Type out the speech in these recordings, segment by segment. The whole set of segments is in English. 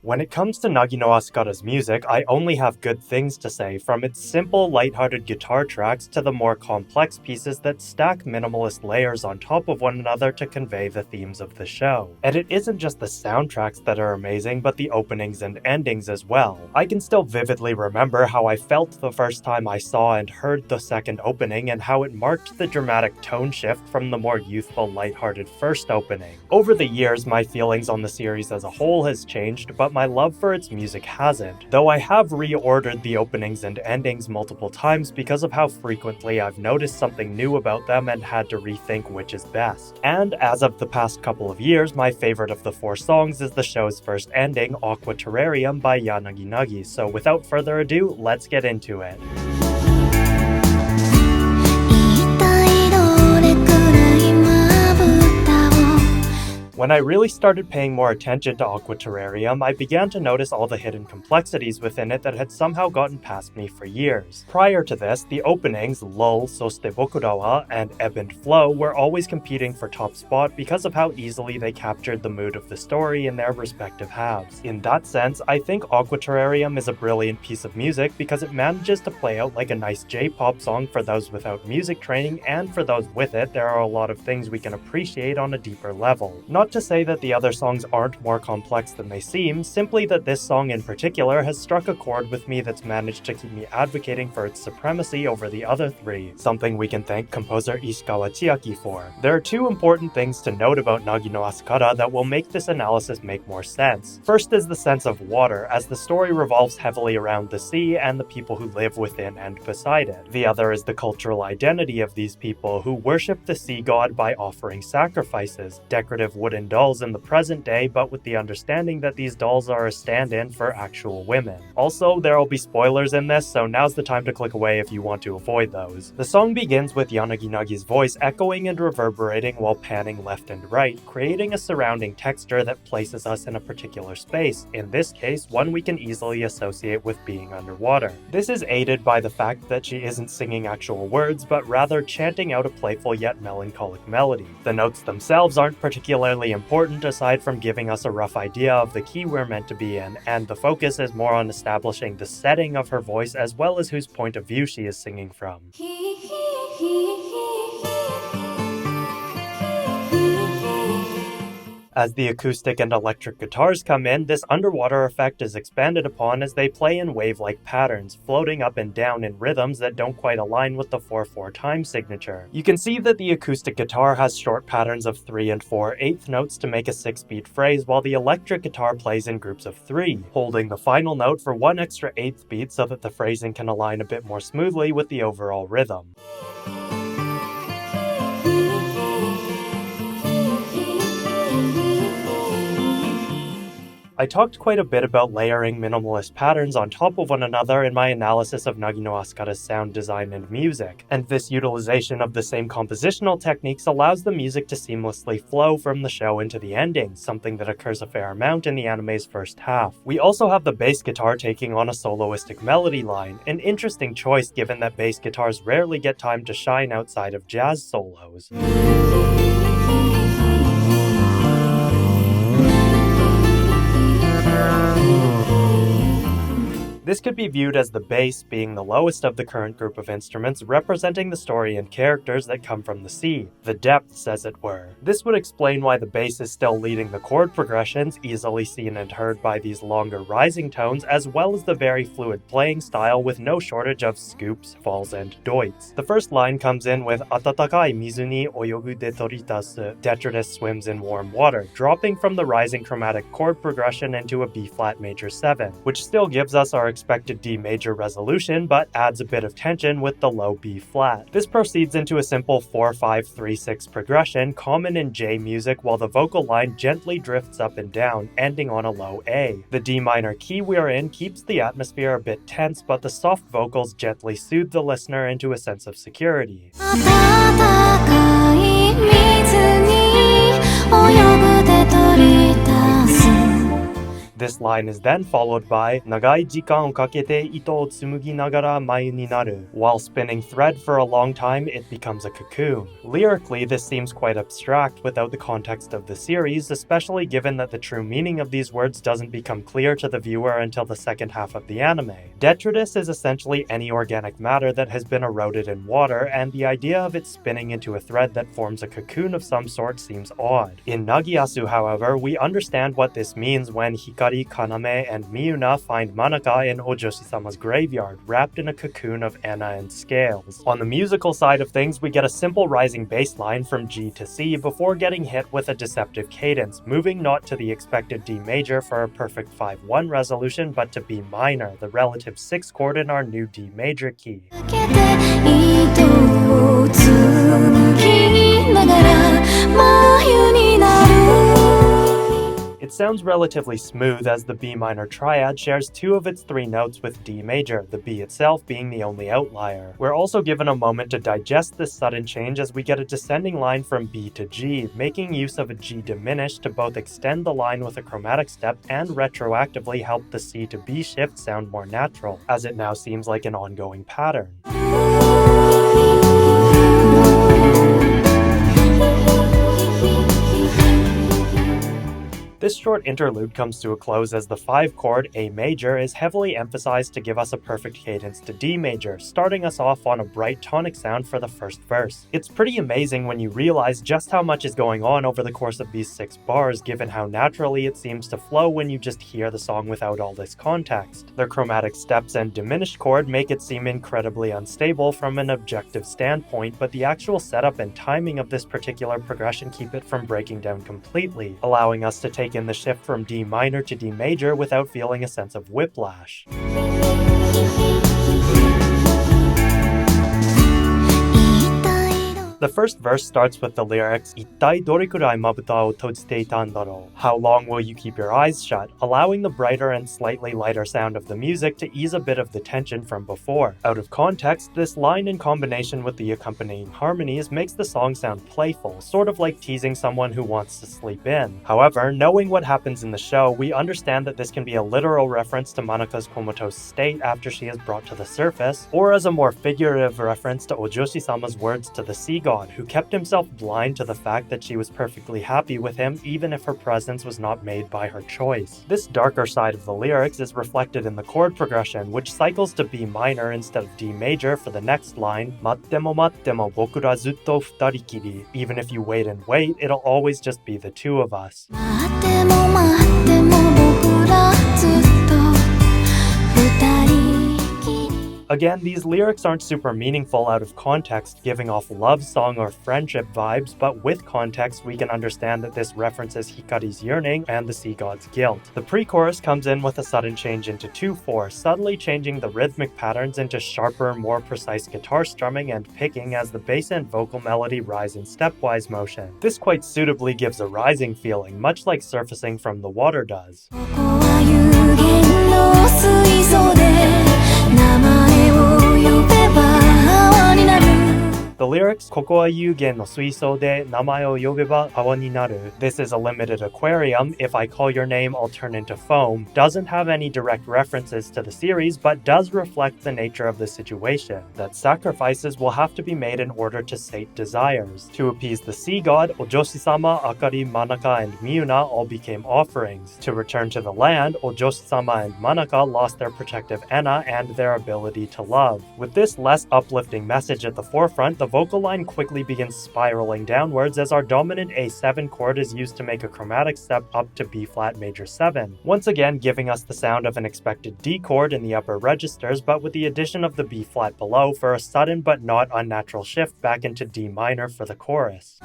When it comes to Nagi no Asukara's music, I only have good things to say, from its simple, lighthearted guitar tracks to the more complex pieces that stack minimalist layers on top of one another to convey the themes of the show. And it isn't just the soundtracks that are amazing, but the openings and endings as well. I can still vividly remember how I felt the first time I saw and heard the second opening, and how it marked the dramatic tone shift from the more youthful, lighthearted first opening. Over the years, my feelings on the series as a whole has changed, but my love for its music hasn't, though I have reordered the openings and endings multiple times because of how frequently I've noticed something new about them and had to rethink which is best. And as of the past couple of years, my favorite of the 4 songs is the show's first ending, Aqua Terrarium by Yanagi Yanagi, so without further ado, let's get into it. When I really started paying more attention to Aqua Terrarium, I began to notice all the hidden complexities within it that had somehow gotten past me for years. Prior to this, the openings Lull, Soste Bokura wa, and Ebb and Flow were always competing for top spot because of how easily they captured the mood of the story in their respective halves. In that sense, I think Aqua Terrarium is a brilliant piece of music because it manages to play out like a nice J-pop song for those without music training, and for those with it, there are a lot of things we can appreciate on a deeper level. Not to say that the other songs aren't more complex than they seem, simply that this song in particular has struck a chord with me that's managed to keep me advocating for its supremacy over the other 3, something we can thank composer Ishikawa Chiaki for. There are 2 important things to note about Nagi no Asukara that will make this analysis make more sense. First is the sense of water, as the story revolves heavily around the sea and the people who live within and beside it. The other is the cultural identity of these people, who worship the sea god by offering sacrifices, decorative wooden dolls in the present day, but with the understanding that these dolls are a stand-in for actual women. Also, there will be spoilers in this, so now's the time to click away if you want to avoid those. The song begins with Yanagi Nagi's voice echoing and reverberating while panning left and right, creating a surrounding texture that places us in a particular space, in this case, one we can easily associate with being underwater. This is aided by the fact that she isn't singing actual words, but rather chanting out a playful yet melancholic melody. The notes themselves aren't particularly important aside from giving us a rough idea of the key we're meant to be in, and the focus is more on establishing the setting of her voice as well as whose point of view she is singing from. As the acoustic and electric guitars come in, this underwater effect is expanded upon as they play in wave-like patterns, floating up and down in rhythms that don't quite align with the 4/4 time signature. You can see that the acoustic guitar has short patterns of 3 and 4/8 notes to make a 6-beat phrase, while the electric guitar plays in groups of 3, holding the final note for 1 extra 8th beat so that the phrasing can align a bit more smoothly with the overall rhythm. I talked quite a bit about layering minimalist patterns on top of one another in my analysis of Nagi no Asukara's sound design and music, and this utilization of the same compositional techniques allows the music to seamlessly flow from the show into the ending, something that occurs a fair amount in the anime's first half. We also have the bass guitar taking on a soloistic melody line, an interesting choice given that bass guitars rarely get time to shine outside of jazz solos. This could be viewed as the bass being the lowest of the current group of instruments, representing the story and characters that come from the sea, the depths as it were. This would explain why the bass is still leading the chord progressions, easily seen and heard by these longer rising tones, as well as the very fluid playing style with no shortage of scoops, falls, and doits. The first line comes in with "Atatakai mizu ni oyogu detritus," detritus swims in warm water, dropping from the rising chromatic chord progression into a B-flat major 7, which still gives us our expected D major resolution, but adds a bit of tension with the low B flat. This proceeds into a simple 4-5-3-6 progression common in J music, while the vocal line gently drifts up and down, ending on a low A. The D minor key we are in keeps the atmosphere a bit tense, but the soft vocals gently soothe the listener into a sense of security. This line is then followed by 長い時間をかけて糸を紡ぎながら繭になる. While spinning thread for a long time, it becomes a cocoon. Lyrically, this seems quite abstract without the context of the series, especially given that the true meaning of these words doesn't become clear to the viewer until the second half of the anime. Detritus is essentially any organic matter that has been eroded in water, and the idea of it spinning into a thread that forms a cocoon of some sort seems odd. In Nagiasu, however, we understand what this means when Hikari, Kaname, and Miyuna find Manaka in Ojoshi-sama's graveyard, wrapped in a cocoon of Anna and scales. On the musical side of things, we get a simple rising bass line from G to C before getting hit with a deceptive cadence, moving not to the expected D major for a perfect 5-1 resolution, but to B minor, the relative 6th chord in our new D major key. It sounds relatively smooth as the B minor triad shares 2 of its 3 notes with D major, the B itself being the only outlier. We're also given a moment to digest this sudden change as we get a descending line from B to G, making use of a G diminished to both extend the line with a chromatic step and retroactively help the C to B shift sound more natural, as it now seems like an ongoing pattern. This short interlude comes to a close as the 5 chord A major is heavily emphasized to give us a perfect cadence to D major, starting us off on a bright tonic sound for the first verse. It's pretty amazing when you realize just how much is going on over the course of these 6 bars, given how naturally it seems to flow when you just hear the song without all this context. Their chromatic steps and diminished chord make it seem incredibly unstable from an objective standpoint, but the actual setup and timing of this particular progression keep it from breaking down completely, allowing us to take in the shift from D minor to D major without feeling a sense of whiplash. The first verse starts with the lyrics, 一体どれくらいまぶたを閉じていたんだろう? How long will you keep your eyes shut? Allowing the brighter and slightly lighter sound of the music to ease a bit of the tension from before. Out of context, this line in combination with the accompanying harmonies makes the song sound playful, sort of like teasing someone who wants to sleep in. However, knowing what happens in the show, we understand that this can be a literal reference to Manaka's comatose state after she is brought to the surface, or as a more figurative reference to Ojoshi-sama's words to the sea god, who kept himself blind to the fact that she was perfectly happy with him even if her presence was not made by her choice. This darker side of the lyrics is reflected in the chord progression, which cycles to B minor instead of D major for the next line, 待っても待っても僕らずっと二人きり. Even if you wait and wait, it'll always just be the 2 of us. 待っても待っても僕らずっと二人 Again, these lyrics aren't super meaningful out of context, giving off love song or friendship vibes, but with context we can understand that this references Hikari's yearning and the sea god's guilt. The pre-chorus comes in with a sudden change into 2/4, subtly changing the rhythmic patterns into sharper, more precise guitar strumming and picking as the bass and vocal melody rise in stepwise motion. This quite suitably gives a rising feeling, much like surfacing from the water does. The lyrics, ここは有限の水槽で名前を呼べば泡になる. This is a limited aquarium. If I call your name, I'll turn into foam. Doesn't have any direct references to the series, but does reflect the nature of the situation, that sacrifices will have to be made in order to sate desires. To appease the sea god, Ojoshi-sama, Akari, Manaka, and Miyuna all became offerings. To return to the land, Ojoshi-sama and Manaka lost their protective Enna and their ability to love. With this less uplifting message at the forefront, the vocal line quickly begins spiraling downwards as our dominant A7 chord is used to make a chromatic step up to B flat major 7, once again giving us the sound of an expected D chord in the upper registers, but with the addition of the B flat below for a sudden but not unnatural shift back into D minor for the chorus.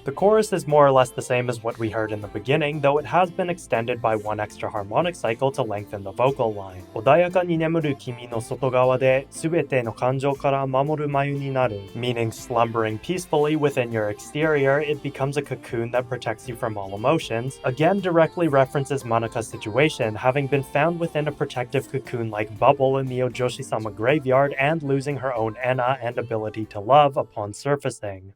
The chorus is more or less the same as what we heard in the beginning, though it has been extended by 1 extra harmonic cycle to lengthen the vocal line. 穏やかに眠る君の外側で全ての感情から守る眉になる. Meaning slumbering peacefully within your exterior, it becomes a cocoon that protects you from all emotions. Again, directly references Manaka's situation, having been found within a protective cocoon-like bubble in the Ojoshi-sama graveyard and losing her own Enna and ability to love upon surfacing.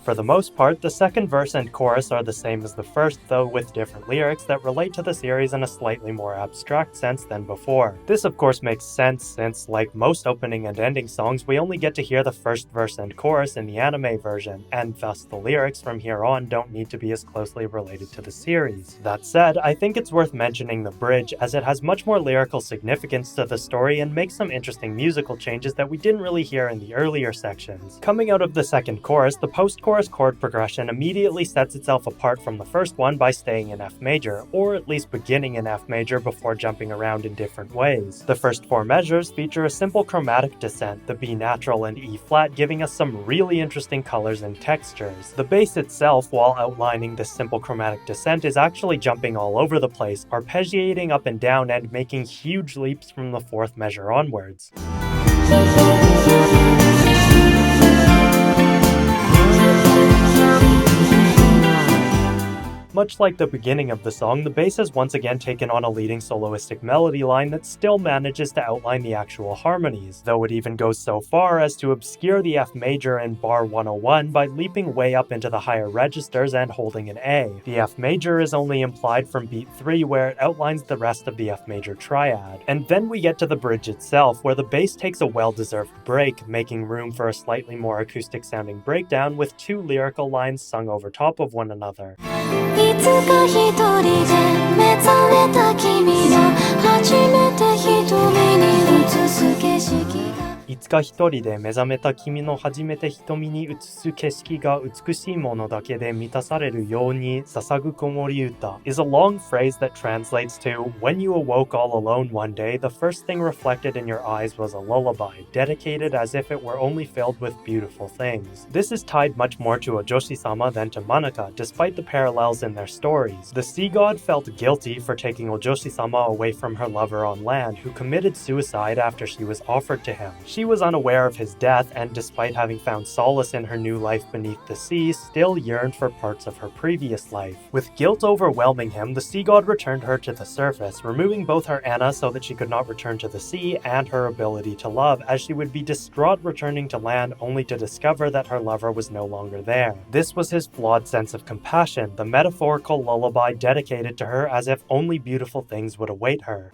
For the most part, the second verse and chorus are the same as the first, though with different lyrics that relate to the series in a slightly more abstract sense than before. This of course makes sense since, like most opening and ending songs, we only get to hear the first verse and chorus in the anime version, and thus the lyrics from here on don't need to be as closely related to the series. That said, I think it's worth mentioning the bridge, as it has much more lyrical significance to the story and makes some interesting musical changes that we didn't really hear in the earlier sections. Coming out of the second chorus, the post-chorus chord progression immediately sets itself apart from the first one by staying in F major, or at least beginning in F major before jumping around in different ways. The first four measures feature a simple chromatic descent, the B natural and E flat, giving us some really interesting colors and textures. The bass itself, while outlining this simple chromatic descent, is actually jumping all over the place, arpeggiating up and down and making huge leaps from the fourth measure onwards. Much like the beginning of the song, the bass has once again taken on a leading soloistic melody line that still manages to outline the actual harmonies, though it even goes so far as to obscure the F major in bar 101 by leaping way up into the higher registers and holding an A. The F major is only implied from beat 3, where it outlines the rest of the F major triad. And then we get to the bridge itself, where the bass takes a well-deserved break, making room for a slightly more acoustic sounding breakdown with two lyrical lines sung over top of one another. いつか一人で目覚めた君の初めて瞳に映す景色がいつか一人で目覚めた君の初めて瞳に映す景色が美しいものだけで満たされるように捧ぐ子守歌 is a long phrase that translates to, when you awoke all alone one day, the first thing reflected in your eyes was a lullaby, dedicated as if it were only filled with beautiful things. This is tied much more to Ojoshi-sama than to Manaka, despite the parallels in their stories. The sea god felt guilty for taking Ojoshi-sama away from her lover on land, who committed suicide after she was offered to him. She was unaware of his death, and despite having found solace in her new life beneath the sea, still yearned for parts of her previous life. With guilt overwhelming him, the sea god returned her to the surface, removing both her Anna so that she could not return to the sea, and her ability to love, as she would be distraught returning to land only to discover that her lover was no longer there. This was his flawed sense of compassion, the metaphorical lullaby dedicated to her as if only beautiful things would await her.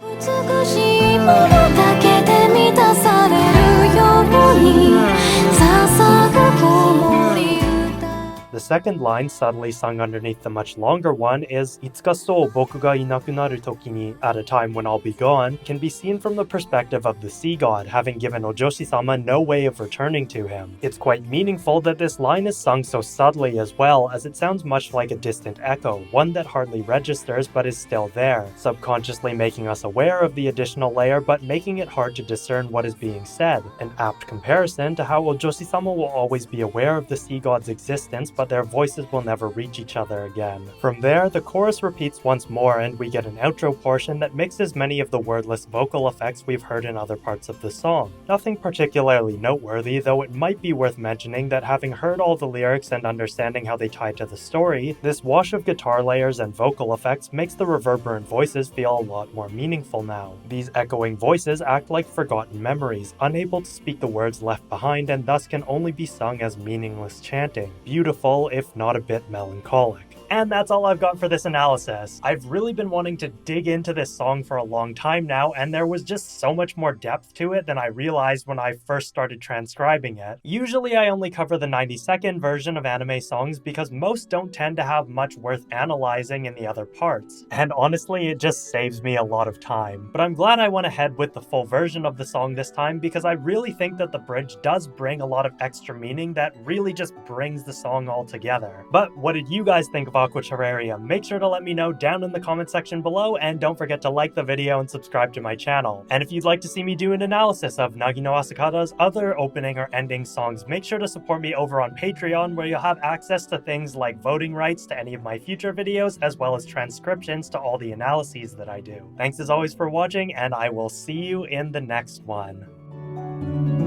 The second line, subtly sung underneath the much longer one, is "Itsuka so boku ga inaku naru toki ni," at a time when I'll be gone, can be seen from the perspective of the sea god, having given Ojoshi-sama no way of returning to him. It's quite meaningful that this line is sung so subtly as well, as it sounds much like a distant echo, one that hardly registers but is still there, subconsciously making us aware of the additional layer but making it hard to discern what is being said, an apt comparison to how Ojoshi-sama will always be aware of the sea god's existence, but their voices will never reach each other again. From there, the chorus repeats once more and we get an outro portion that mixes many of the wordless vocal effects we've heard in other parts of the song. Nothing particularly noteworthy, though it might be worth mentioning that having heard all the lyrics and understanding how they tie to the story, this wash of guitar layers and vocal effects makes the reverberant voices feel a lot more meaningful now. These echoing voices act like forgotten memories, unable to speak the words left behind and thus can only be sung as meaningless chanting. Beautiful, if not a bit melancholic. And that's all I've got for this analysis. I've really been wanting to dig into this song for a long time now, and there was just so much more depth to it than I realized when I first started transcribing it. Usually I only cover the 90-second version of anime songs because most don't tend to have much worth analyzing in the other parts. And honestly, it just saves me a lot of time. But I'm glad I went ahead with the full version of the song this time because I really think that the bridge does bring a lot of extra meaning that really just brings the song all together. But what did you guys think of Aqua Terrarium? Make sure to let me know down in the comment section below, and don't forget to like the video and subscribe to my channel. And if you'd like to see me do an analysis of Nagi no Asukara's other opening or ending songs, make sure to support me over on Patreon, where you'll have access to things like voting rights to any of my future videos, as well as transcriptions to all the analyses that I do. Thanks as always for watching, and I will see you in the next one.